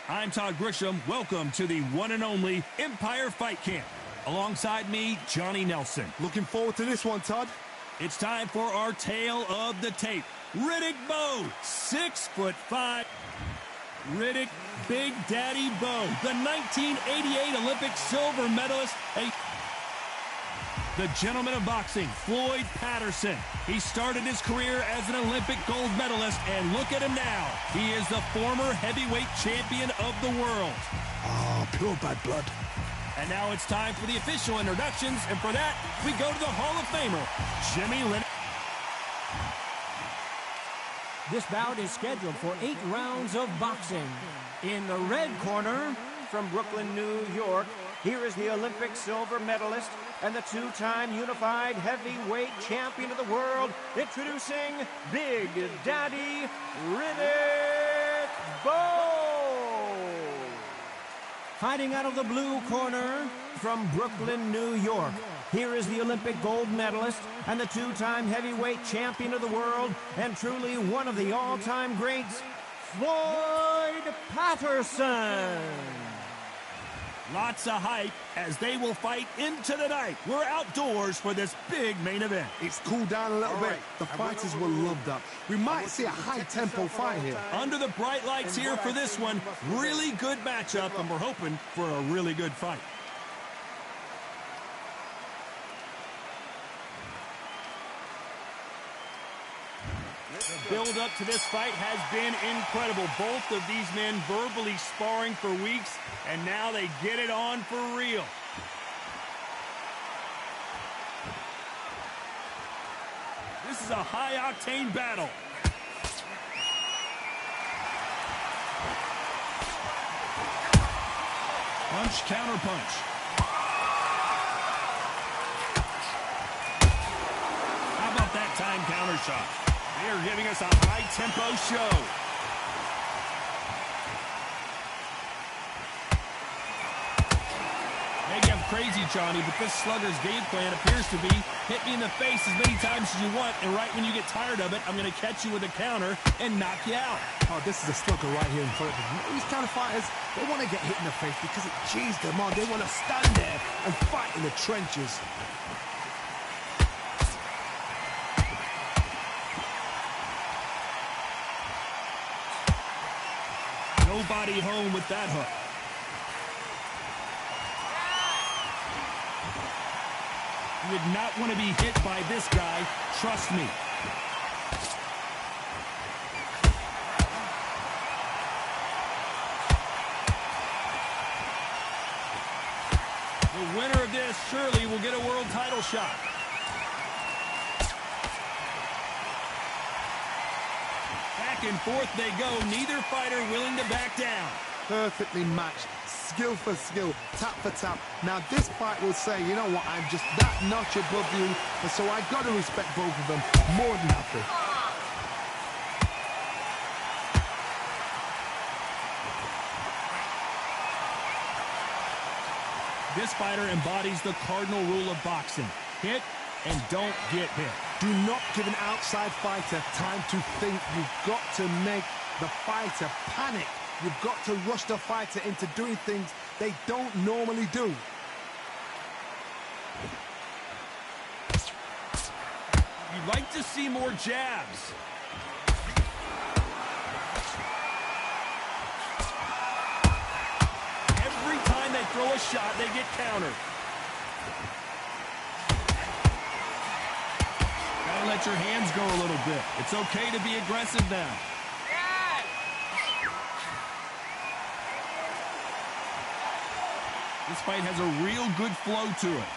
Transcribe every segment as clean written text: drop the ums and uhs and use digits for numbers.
I'm Todd Grisham. Welcome to the one and only Empire Fight Camp. Alongside me, Johnny Nelson. Looking forward to this one, Todd. It's time for our tale of the tape. Riddick Bowe, 6'5". Riddick Big Daddy Bowe, the 1988 Olympic silver medalist. The gentleman of boxing, Floyd Patterson. He started his career as an Olympic gold medalist, and look at him now. He is the former heavyweight champion of the world. Oh, pure bad blood. And now it's time for the official introductions, and for that, we go to the Hall of Famer, Jimmy Lennon. This bout is scheduled for 8 rounds of boxing. In the red corner, from Brooklyn, New York, here is the Olympic silver medalist and the 2-time unified heavyweight champion of the world, introducing Big Daddy Riddick Bowe. Fighting out of the blue corner, from Brooklyn, New York, here is the Olympic gold medalist and the 2-time heavyweight champion of the world, and truly one of the all-time greats, Floyd Patterson. Lots of hype as they will fight into the night. We're outdoors for this big main event. It's cooled down a little bit. The fighters will love that. We might see a high-tempo fight here. Under the bright lights here for this one, really good matchup, and we're hoping for a really good fight. The build-up to this fight has been incredible. Both of these men verbally sparring for weeks, and now they get it on for real. This is a high-octane battle. Punch, counter punch. How about that time counter shot? They are giving us a high-tempo show. Maybe I'm crazy, Johnny, but this slugger's game plan appears to be hit me in the face as many times as you want, and right when you get tired of it, I'm going to catch you with a counter and knock you out. Oh, this is a slugger right here in front of them. These kind of fighters, they want to get hit in the face because it cheers them on. They want to stand there and fight in the trenches. Nobody home with that hook. You would not want to be hit by this guy, trust me. The winner of this surely will get a world title shot. Back and forth they go, neither fighter willing to back down. Perfectly matched, skill for skill, tap for tap. Now this fight will say, you know what, I'm just that notch above you, and so I've got to respect both of them more than happy. This fighter embodies the cardinal rule of boxing. Hit and don't get hit. Do not give an outside fighter time to think. You've got to make the fighter panic. You've got to rush the fighter into doing things they don't normally do. You'd like to see more jabs. Every time they throw a shot, they get countered. Gotta let your hands go a little bit. It's okay to be aggressive now. This fight has a real good flow to it.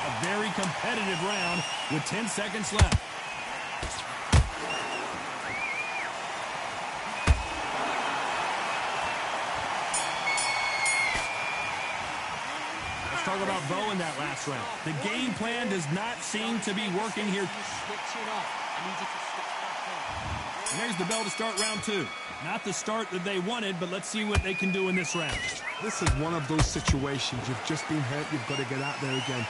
A very competitive round with 10 seconds left. Talk about Bowe in that last round. The game plan does not seem to be working here. And there's the bell to start round 2. Not the start that they wanted, but let's see what they can do in this round. This is one of those situations. You've just been hurt. You've got to get out there again.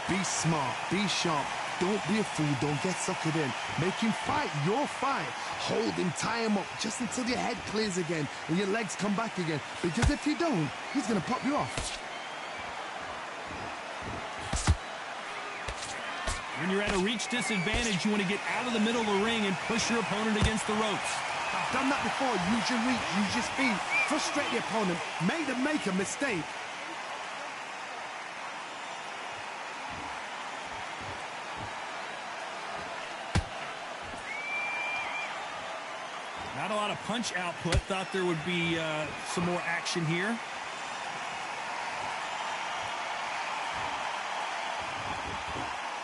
Be smart, be sharp. Don't be a fool, don't get suckered in. Make him fight your fight. Hold him, tie him up, just until your head clears again and your legs come back again. Because if you don't, he's going to pop you off. When you're at a reach disadvantage, you want to get out of the middle of the ring and push your opponent against the ropes. I've done that before. Use your reach, use your speed. Frustrate the opponent. Make them make a mistake. Not a lot of punch output. Thought there would be some more action here.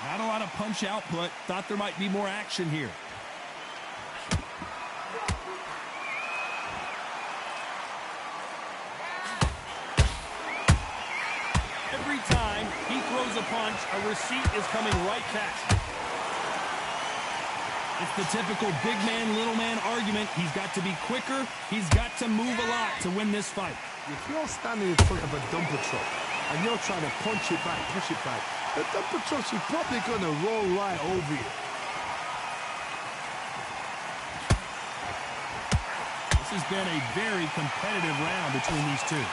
Not a lot of punch output. Thought there might be more action here. Every time he throws a punch, a receipt is coming right back. It's the typical big man, little man argument. He's got to be quicker. He's got to move a lot to win this fight. If you're standing in front of a dumper truck and you're trying to punch it back, push it back, the dumper truck is probably going to roll right over you. This has been a very competitive round between these two.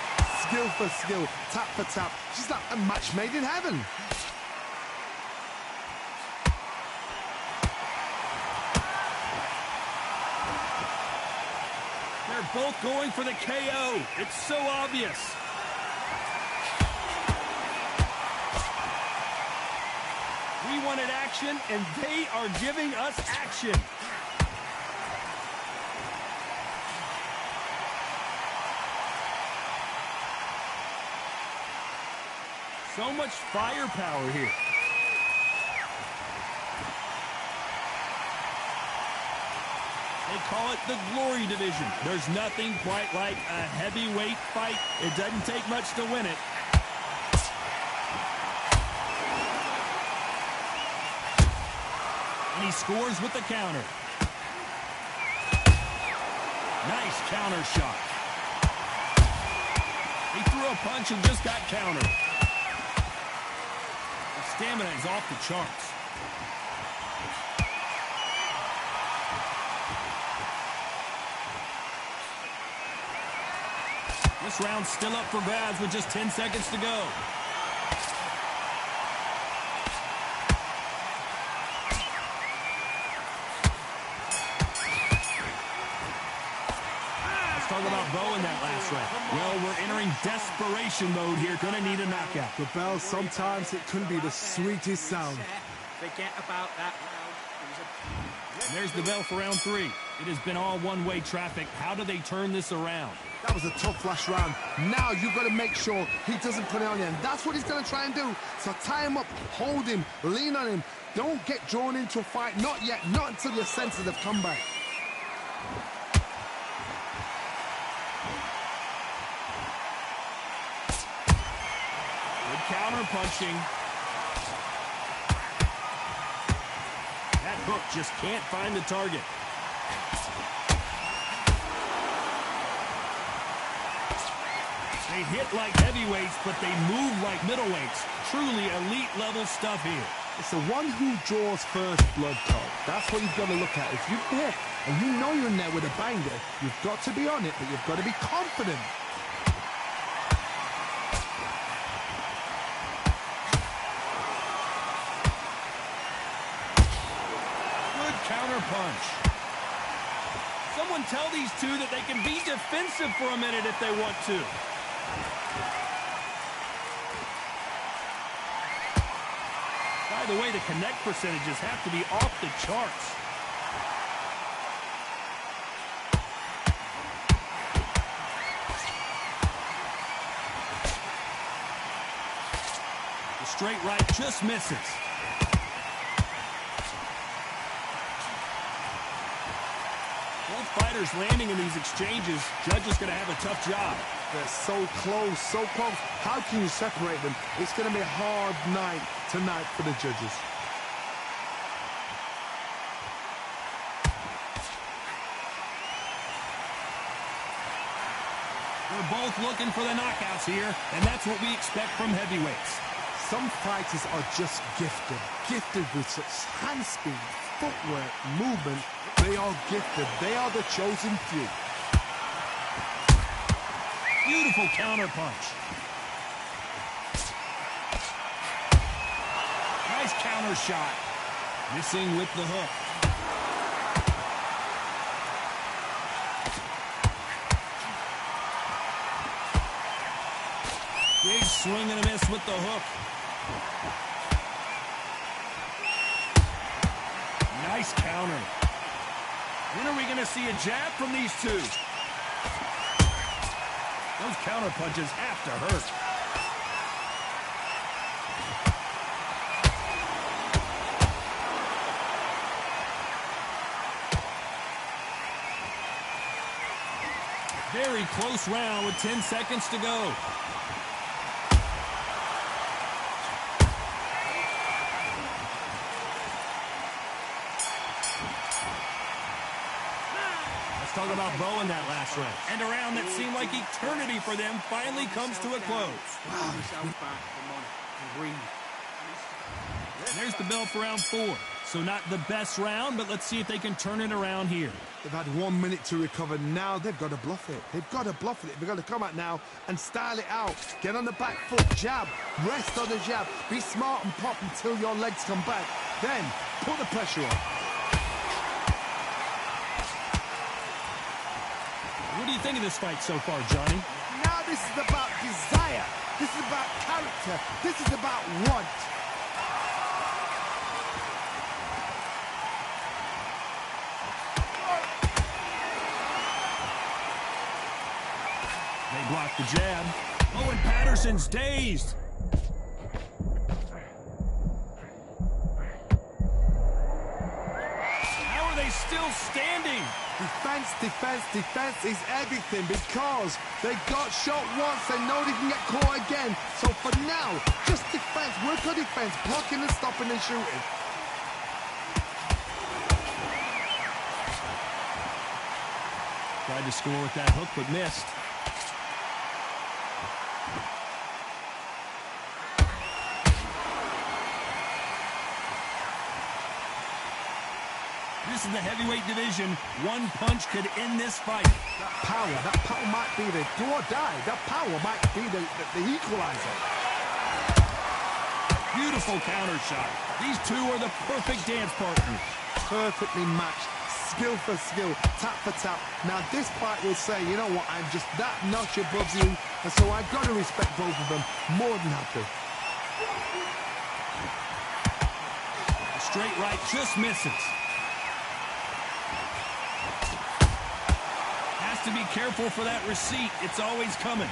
Skill for skill, tap for tap. She's like a match made in heaven. They're both going for the KO. It's so obvious. We wanted action, and they are giving us action. So much firepower here. They call it the Glory Division. There's nothing quite like a heavyweight fight. It doesn't take much to win it. And he scores with the counter. Nice counter shot. He threw a punch and just got countered. His stamina is off the charts. This round's still up for grabs with just 10 seconds to go. Let's talk about Bo in that last round. Well, we're entering desperation mode here. Gonna need a knockout. The bell, sometimes it can be the sweetest sound. Forget about that round. And there's the bell for round 3. It has been all one-way traffic. How do they turn this around? That was a tough last round. Now you've got to make sure he doesn't put it on you. And that's what he's going to try and do. So tie him up, hold him, lean on him. Don't get drawn into a fight. Not yet. Not until your senses have come back. Good counter punching. That hook just can't find the target. They hit like heavyweights, but they move like middleweights. Truly elite level stuff here. It's the one who draws first blood, Todd. That's what you've got to look at. If you hit and you know you're in there with a banger, you've got to be on it, but you've got to be confident. Good counter punch. Someone tell these two that they can be defensive for a minute if they want to. By the way, the connect percentages have to be off the charts. The straight right just misses. Both fighters landing in these exchanges. Judge is going to have a tough job. They're so close, so close. How can you separate them? It's going to be a hard night tonight for the judges. They're both looking for the knockouts here, and that's what we expect from heavyweights. Some fighters are just gifted with such hand speed, footwork, movement. They are gifted. They are the chosen few. Beautiful counter punch. Nice counter shot. Missing with the hook. Big swing and a miss with the hook. Nice counter. When are we going to see a jab from these two? Those counter punches have to hurt. Very close round with 10 seconds to go. Talk about Bo in that last round. And a round that seemed like eternity for them finally comes to a close. Wow. There's the bell for round 4. So not the best round, but let's see if they can turn it around here. They've had 1 minute to recover. Now they've got to bluff it. They've got to bluff it. They've got to come out now and style it out. Get on the back foot, jab, rest on the jab. Be smart and pop until your legs come back. Then put the pressure on. What do you think of this fight so far, Johnny? Now this is about desire. This is about character. This is about want. They block the jab. Owen Patterson's dazed. How are they still standing? Defense is everything because they got shot once. They know they can get caught again. So for now, just defense. Work on defense. Blocking and stopping and shooting. Tried to score with that hook, but missed. This is the heavyweight division. One punch could end this fight. That power might be the do or die. That power might be the equalizer. Beautiful counter shot. These two are the perfect dance partners. Perfectly matched. Skill for skill. Tap for tap. Now this fight will say, you know what, I'm just that notch above you. And so I've got to respect both of them. More than happy. A straight right just misses. To be careful for that receipt. It's always coming.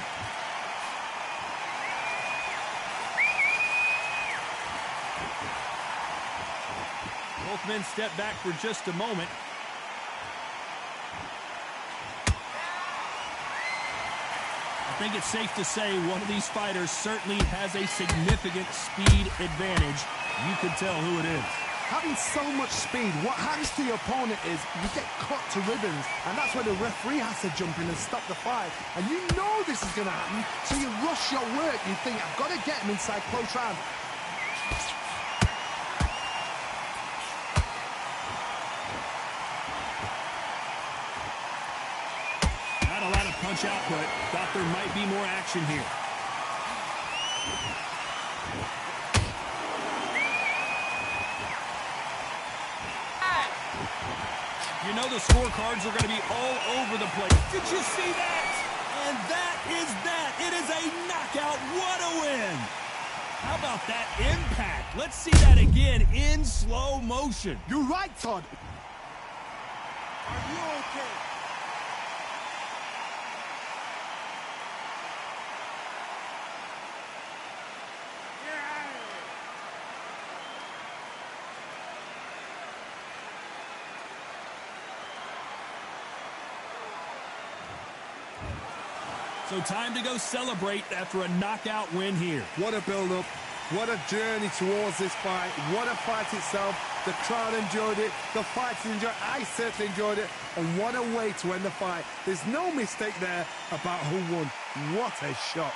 Both men step back for just a moment. I think it's safe to say one of these fighters certainly has a significant speed advantage. You can tell who it is. Having so much speed, what happens to your opponent is you get cut to ribbons, and that's where the referee has to jump in and stop the fight. And you know this is going to happen, so you rush your work. You think, I've got to get him inside close round. Not a lot of punch output. Thought there might be more action here. You know the scorecards are going to be all over the place. Did you see that? And that is that. It is a knockout. What a win. How about that impact? Let's see that again in slow motion. You're right, Todd. Are you okay? So time to go celebrate after a knockout win here. What a build-up. What a journey towards this fight. What a fight itself. The crowd enjoyed it. The fighters enjoyed it. I certainly enjoyed it. And what a way to end the fight. There's no mistake there about who won. What a shot.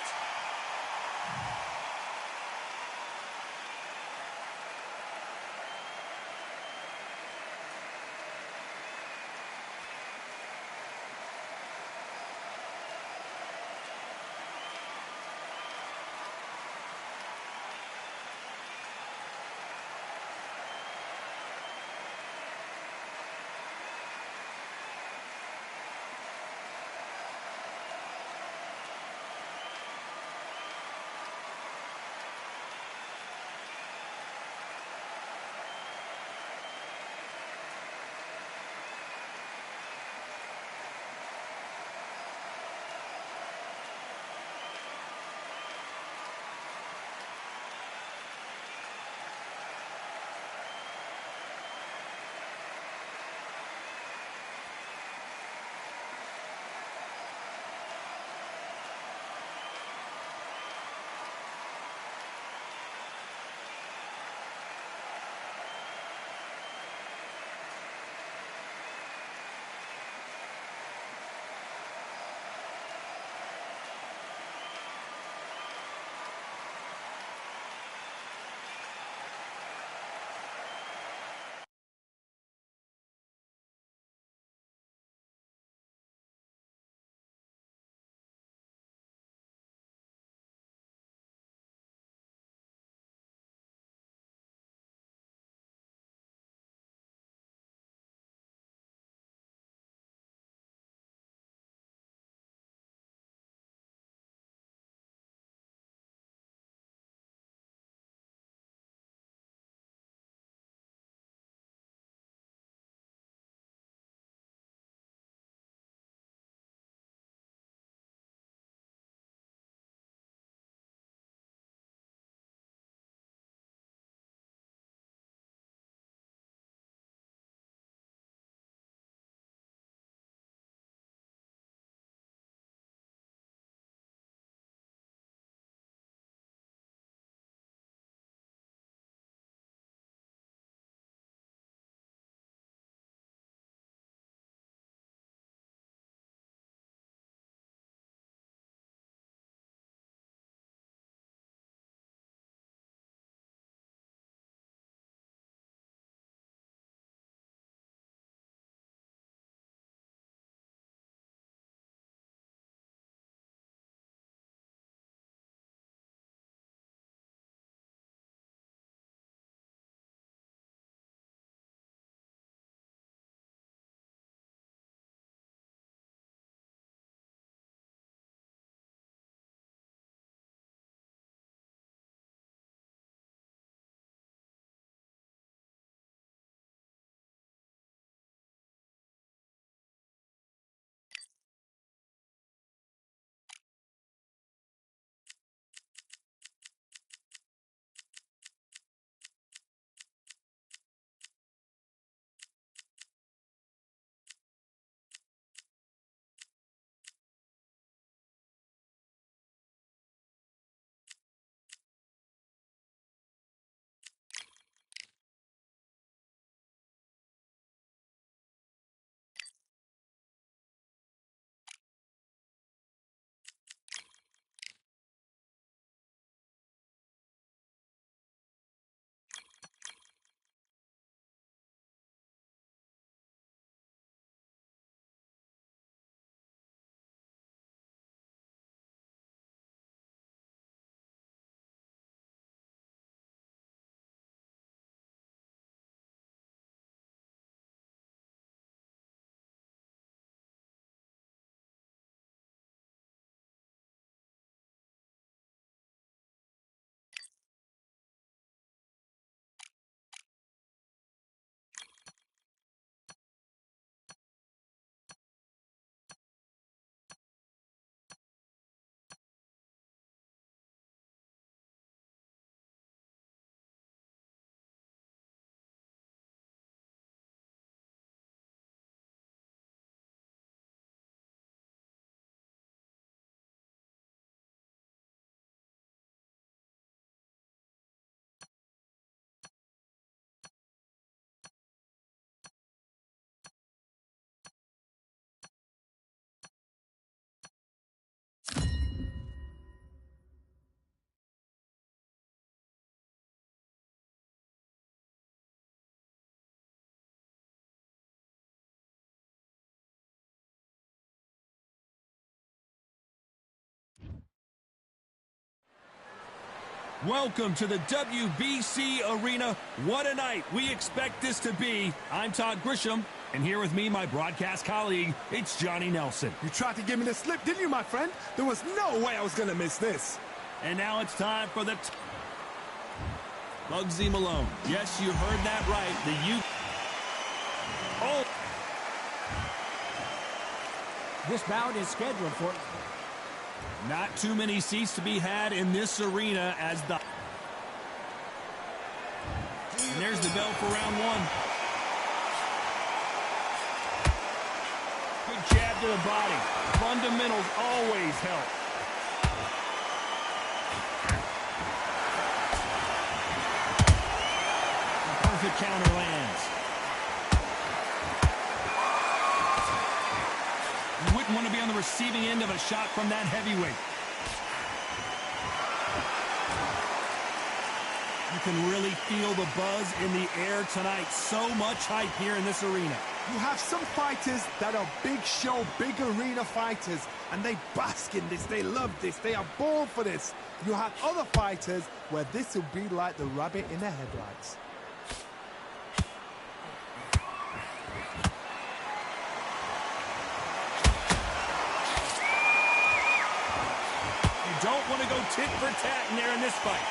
Welcome to the WBC arena. What a night we expect this to be. I'm Todd Grisham, and here with me, my broadcast colleague, it's Johnny Nelson. You tried to give me the slip, didn't you, my friend? There was no way I was going to miss this. And now it's time for the Bugsy Malone. Yes, you heard that right. Oh! This bout is scheduled for... Not too many seats to be had in this arena as the... And there's the bell for round one. Good jab to the body. Fundamentals always help. Perfect counter lands. You wouldn't want to be on the receiving end of a shot from that heavyweight. You can really feel the buzz in the air tonight. So much hype here in this arena. You have some fighters that are big show, big arena fighters, and they bask in this, they love this, they are born for this. You have other fighters where this will be like the rabbit in the headlights. You don't want to go tit for tat in there in this fight.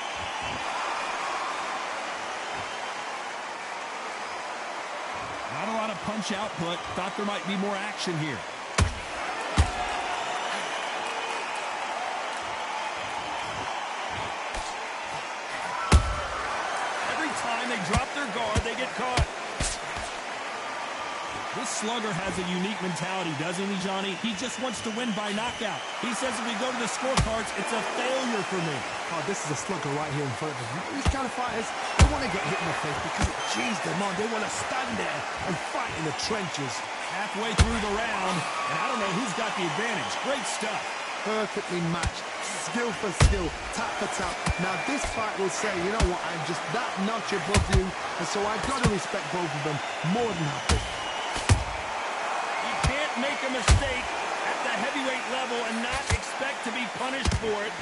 Not a lot of punch output. Thought there might be more action here. Every time they drop their guard, they get caught. This slugger has a unique mentality, doesn't he, Johnny? He just wants to win by knockout. He says if we go to the scorecards, it's a failure for me. Oh, this is a slugger right here in front of him. These kind of fighters, they want to get hit in the face because it cheese them on. They want to stand there and fight in the trenches. Halfway through the round, and I don't know who's got the advantage. Great stuff. Perfectly matched, skill for skill, tap for tap. Now this fight will say, you know what, I'm just that notch above you, and so I've got to respect both of them more than happy. Make a mistake at the heavyweight level and not expect to be punished for it.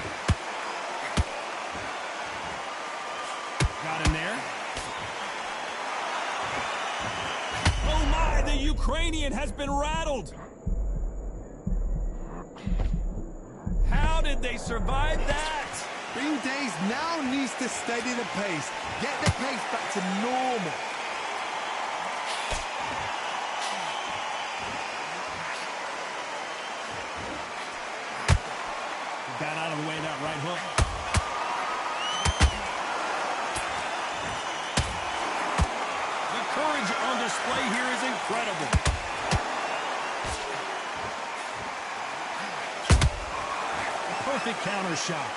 Got him there. Oh my, the Ukrainian has been rattled. How did they survive that? Bing Days now needs to steady the pace, get the pace back to normal. Got out of the way of that right hook. The courage on display here is incredible. A perfect counter shot.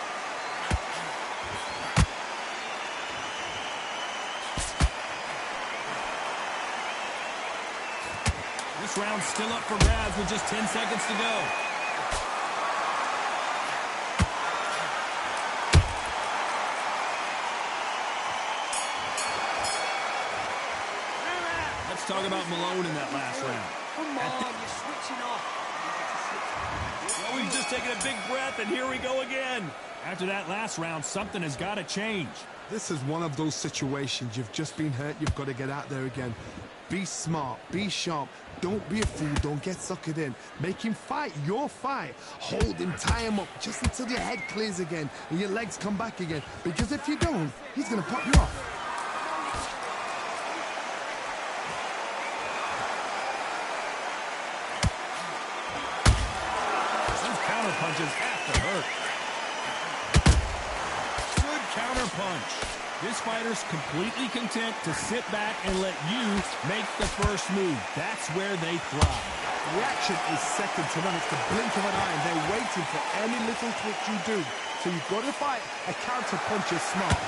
This round's still up for grabs with just 10 seconds to go. Talk about Malone in that last round. Come on, you're switching off. Well, we've just taken a big breath, and here we go again. After that last round, something has got to change. This is one of those situations. You've just been hurt. You've got to get out there again. Be smart. Be sharp. Don't be a fool. Don't get suckered in. Make him fight your fight. Hold him, tie him up just until your head clears again and your legs come back again. Because if you don't, he's going to pop you off. Punches have to hurt. Good counter punch. This fighter's completely content to sit back and let you make the first move. That's where they thrive. Reaction is second to none. It's the blink of an eye, and they're waiting for any little twitch you do. So you've got to fight a counter punch is smart.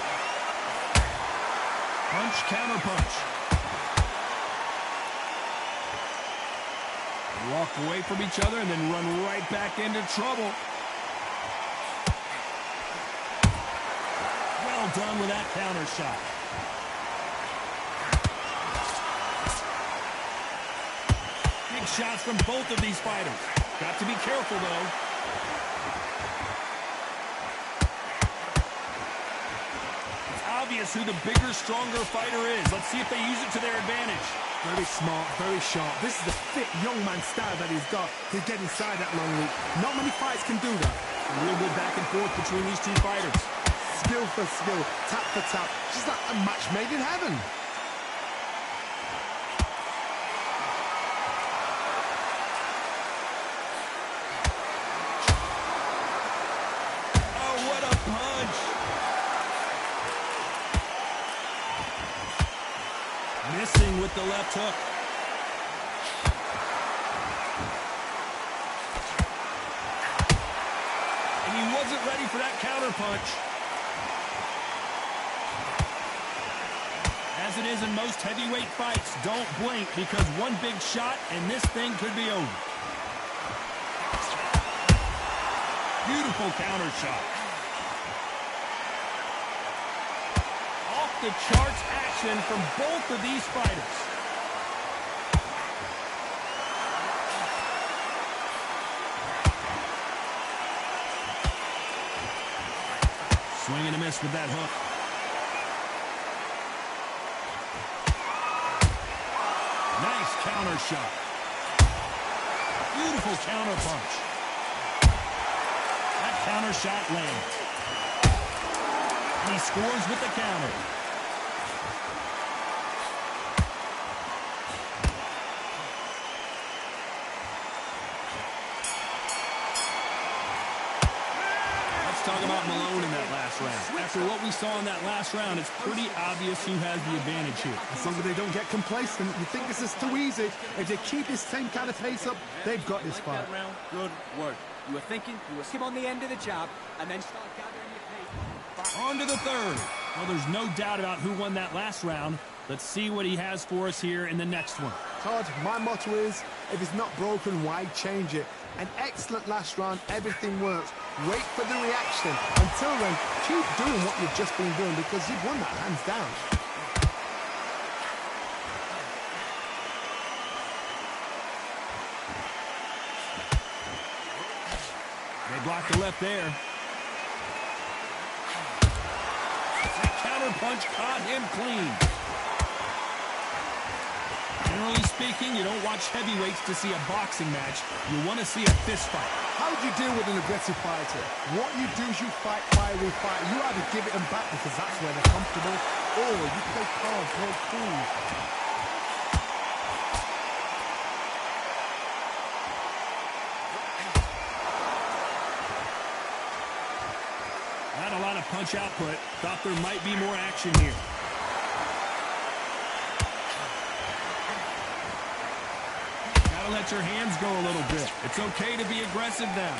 Punch, counter punch. Walk away from each other and then run right back into trouble. Well done with that counter shot. Big shots from both of these fighters. Got to be careful, though. obvious who the bigger, stronger fighter is. Let's see if they use it to their advantage. Very smart, very sharp. This is a fit young man style that he's got to get inside that long reach. Not many fights can do that. A real good back and forth between these two fighters. Skill for skill, tap for tap. Just like a match made in heaven. Oh, what a punch! Missing with the left hook. And he wasn't ready for that counter punch. As it is in most heavyweight fights, don't blink because one big shot and this thing could be over. Beautiful counter shot. Off the charts action from both of these fighters. Swing and a miss with that hook. Nice counter shot. Beautiful counter punch. That counter shot lands. And he scores with the counter. Let's talk about Malone in that last round. After what we saw in that last round, it's pretty obvious who has the advantage here. As long as they don't get complacent, you think this is too easy. If they keep this same kind of pace up, they've got this fight. Good work. You were thinking, you were him on the end of the jab, and then start gathering your pace. On to the third. Well, there's no doubt about who won that last round. Let's see what he has for us here in the next one. Todd, my motto is, if it's not broken, why change it? An excellent last round, everything works. Wait for the reaction. Until then, keep doing what you've just been doing because you've won that hands down. They blocked the left there. That counter punch caught him clean. Generally speaking, you don't watch heavyweights to see a boxing match. You want to see a fist fight. How do you deal with an aggressive fighter? What you do is you fight, fiery fight. You either give it them back because that's where they're comfortable, or you play calm, play cool. Not a lot of punch output. Thought there might be more action here. Gotta let your hands go a little bit. It's okay to be aggressive now.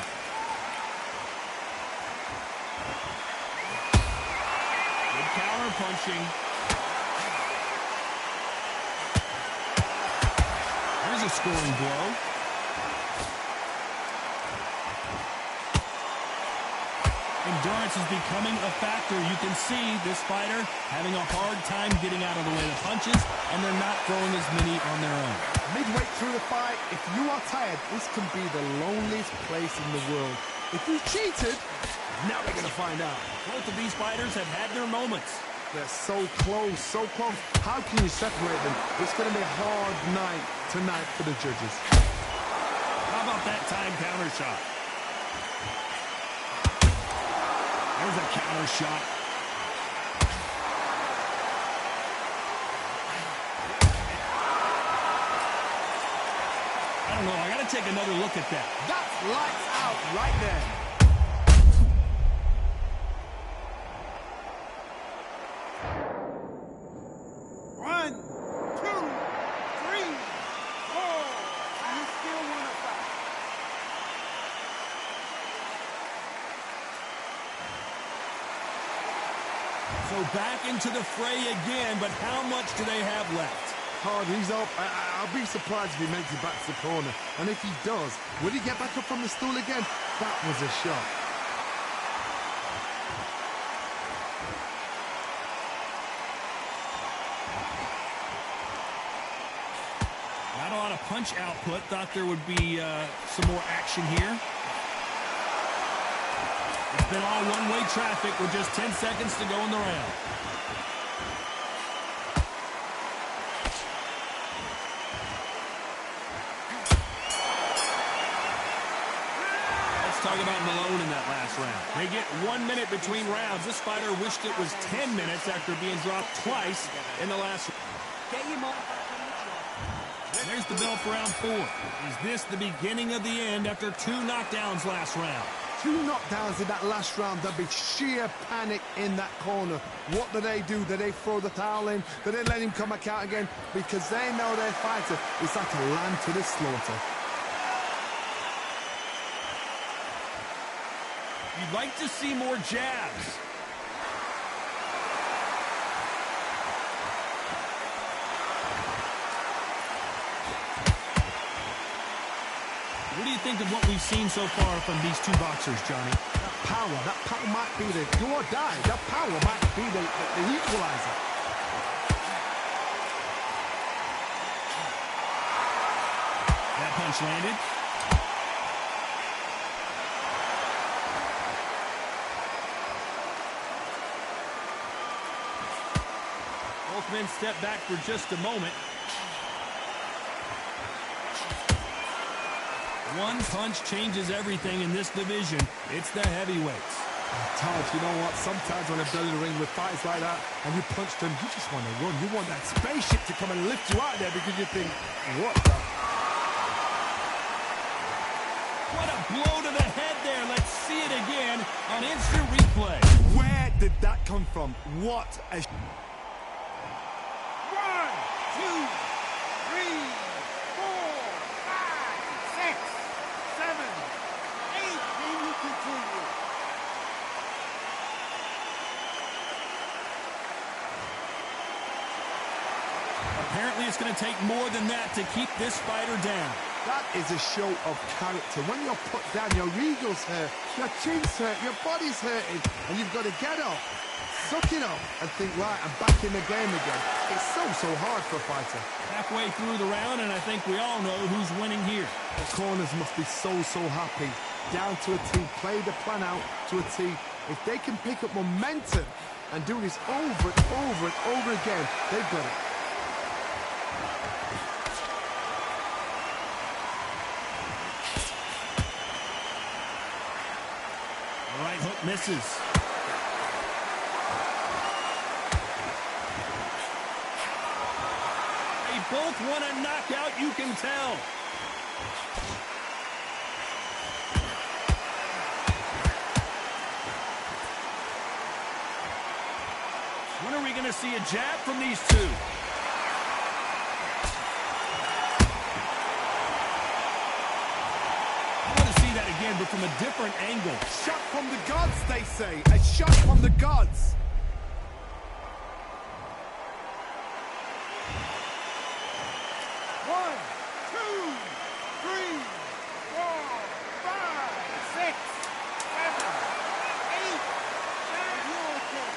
Good counter punching. There's a scoring blow. Endurance is becoming a factor. You can see this fighter having a hard time getting out of the way of punches, and they're not throwing as many on their own. Midway through the fight, if you are tired, this can be the loneliest place in the world. If you cheated, now they're going to find out. Both of these fighters have had their moments. They're so close, so close. How can you separate them? It's going to be a hard night tonight for the judges. How about that time counter shot? There's a counter shot. I don't know. I got to take another look at that. That's lights out right there. One, two, three, four. You still want to fight? So back into the fray again, but how much do they have left? Hard, he's up. I'll be surprised if he makes it back to the corner. And if he does, will he get back up from the stool again? That was a shot. Not a lot of punch output. Thought there would be some more action here. It's been all one-way traffic with just 10 seconds to go in the round. Talk about Malone in that last round. They get 1 minute between rounds. This fighter wished it was 10 minutes after being dropped twice in the last round. Get your mark back on the job. There's the bell for round 4. Is this the beginning of the end after 2 knockdowns last round? 2 knockdowns in that last round. There'll be sheer panic in that corner. What do? Do they throw the towel in? Do they let him come back out again? Because they know their fighter is like a lamb to the slaughter. You'd like to see more jabs. What do you think of what we've seen so far from these two boxers, Johnny? That power might be the do or die. That power might be the equalizer. That punch landed. Both men step back for just a moment. One punch changes everything in this division. It's the heavyweights. Taj, you know what? Sometimes when I've done in the ring with fights like that, and you punch them, you just want to run. You want that spaceship to come and lift you out there because you think, what the? What a blow to the head there. Let's see it again on instant replay. Where did that come from? What a... 1, 2, 3, 4, 5, 6, 7, 8. Can you continue? Apparently it's going to take more than that to keep this fighter down. That is a show of character. When you're put down, your ego's hurt, your chin's hurt, your body's hurting, and you've got to get up, suck it up, and think, right, I'm back in the game again. It's so hard for a fighter. Halfway through the round, and I think we all know who's winning here. The corners must be so happy. Down to a T, play the plan out to a T. If they can pick up momentum and do this over and over and over again, they've got it. Right hook misses. They both want a knockout, you can tell. When are we going to see a jab from these two? Again, but from a different angle. Shot from the gods, they say. A shot from the gods. One, two, three, 4, 5, 6, 7, 8. Now you're okay.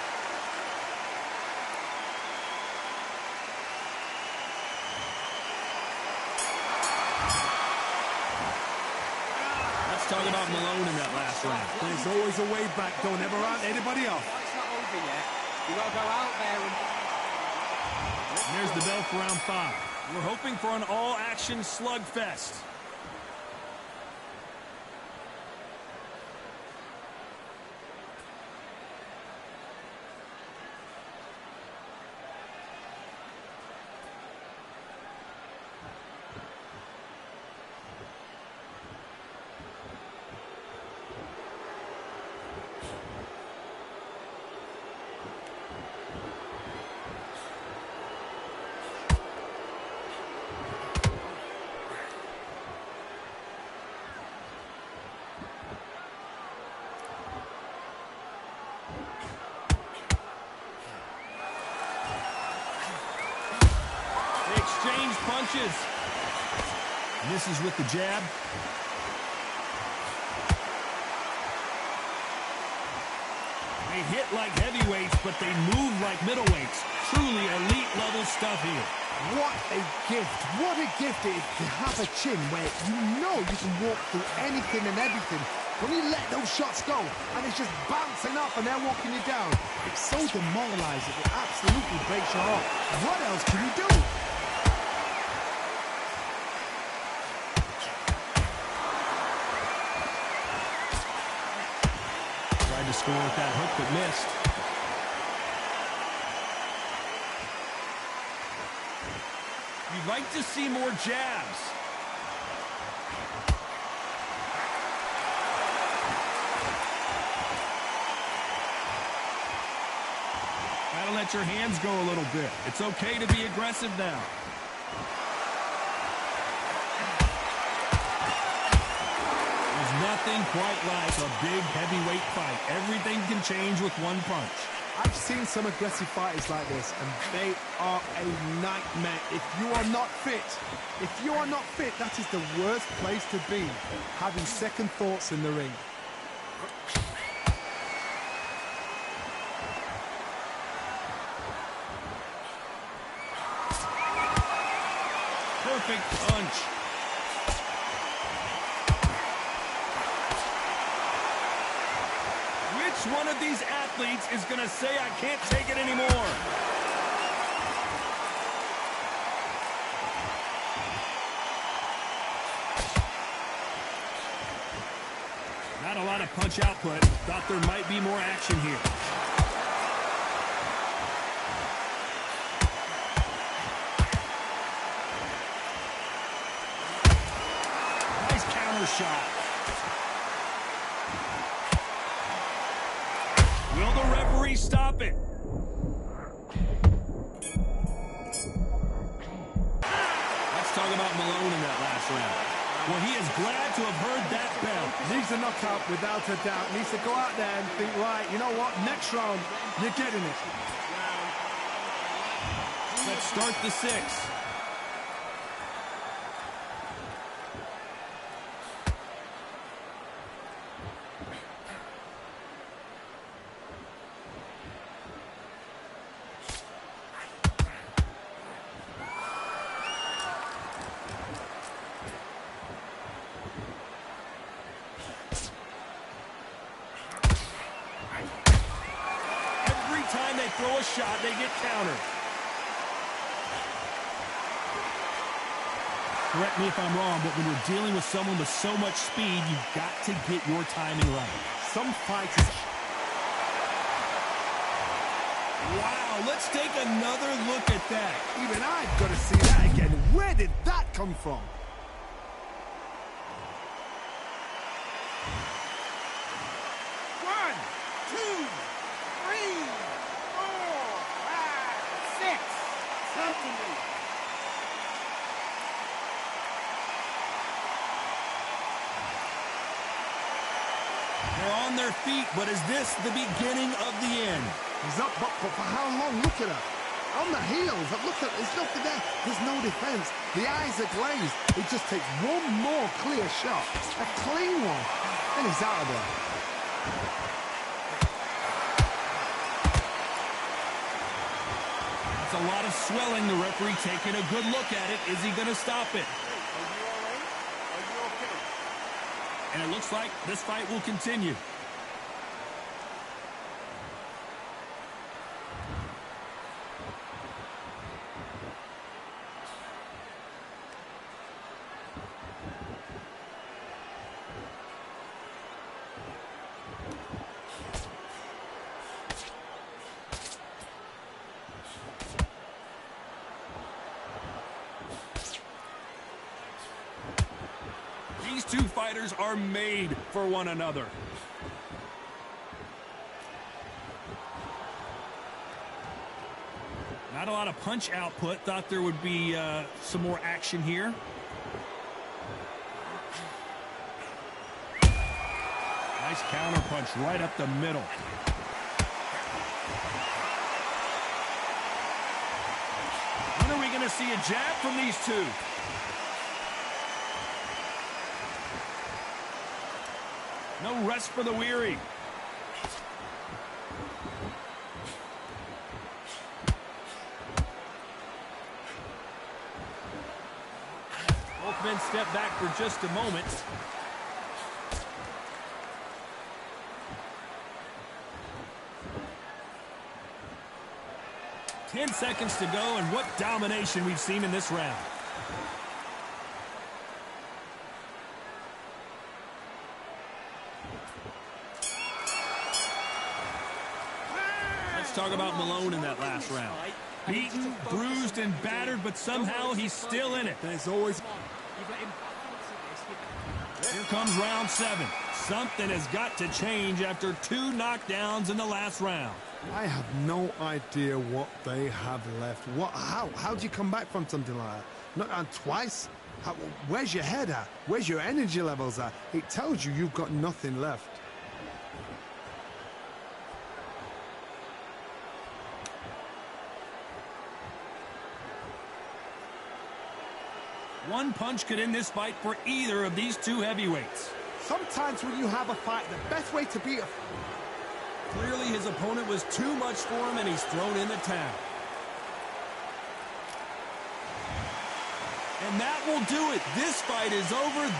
Let's talk about Malone in that last round. There's always a way back. Don't ever round anybody off. It's not over yet. You got to go out there and... And there's the bell for round 5. We're hoping for an all-action slugfest. Exchange punches. Misses with the jab. They hit like heavyweights, but they move like middleweights. Truly elite level stuff here. What a gift. What a gift it is to have a chin where you know you can walk through anything and everything. When you let those shots go, and it's just bouncing up and they're walking you down, it's so demoralizing. It absolutely breaks your heart. What else can you do? score with that hook but missed. You'd like to see more jabs. Gotta let your hands go a little bit. It's okay to be aggressive now. There's nothing quite like a big heavyweight fight. Everything can change with one punch. I've seen some aggressive fighters like this, and they are a nightmare. If you are not fit, that is the worst place to be, having second thoughts in the ring. Perfect punch. Which one of these athletes is going to say, I can't take it anymore? Not a lot of punch output. Thought there might be more action here. Nice counter shot. Will the referee stop it? Let's talk about Malone in that last round. Well, he is glad to have heard that bell. Needs a knockout without a doubt. Needs to go out there and think, right, you know what, next round, you're getting it. Let's start the sixth. Time they throw a shot, they get countered. Correct me if I'm wrong, but when you're dealing with someone with so much speed, you've got to get your timing right. Some fighters... Wow, let's take another look at that. Even I've got to see that again. Where did that come from? One, two, three, 4, 5, 6, 7. They're on their feet, but is this the beginning of the end? He's up, but for how long? Look at her. On the heels. Look at, there's nothing there. There's no defense. The eyes are glazed. It just takes one more clear shot. A clean one. And he's out of there. That's a lot of swelling. The referee taking a good look at it. Is he going to stop it? Are you all right? Are you okay? And it looks like this fight will continue. These two fighters are made for one another. Not a lot of punch output. Thought there would be some more action here. Nice counter punch right up the middle. When are we going to see a jab from these two? No rest for the weary. Both men step back for just a moment. Ten seconds to go, and what domination we've seen in this round. talk about Malone in that last round. Beaten, bruised, and battered, but somehow he's still in it. There's always... Here comes round 7. Something has got to change after 2 knockdowns in the last round. I have no idea what they have left. How do you come back from something like that? Not on twice? Where's your head at? Where's your energy levels at? It tells you you've got nothing left. One punch could end this fight for either of these 2 heavyweights. Sometimes when you have a fight, the best way to beat a... Clearly his opponent was too much for him, and he's thrown in the towel. And that will do it. This fight is over.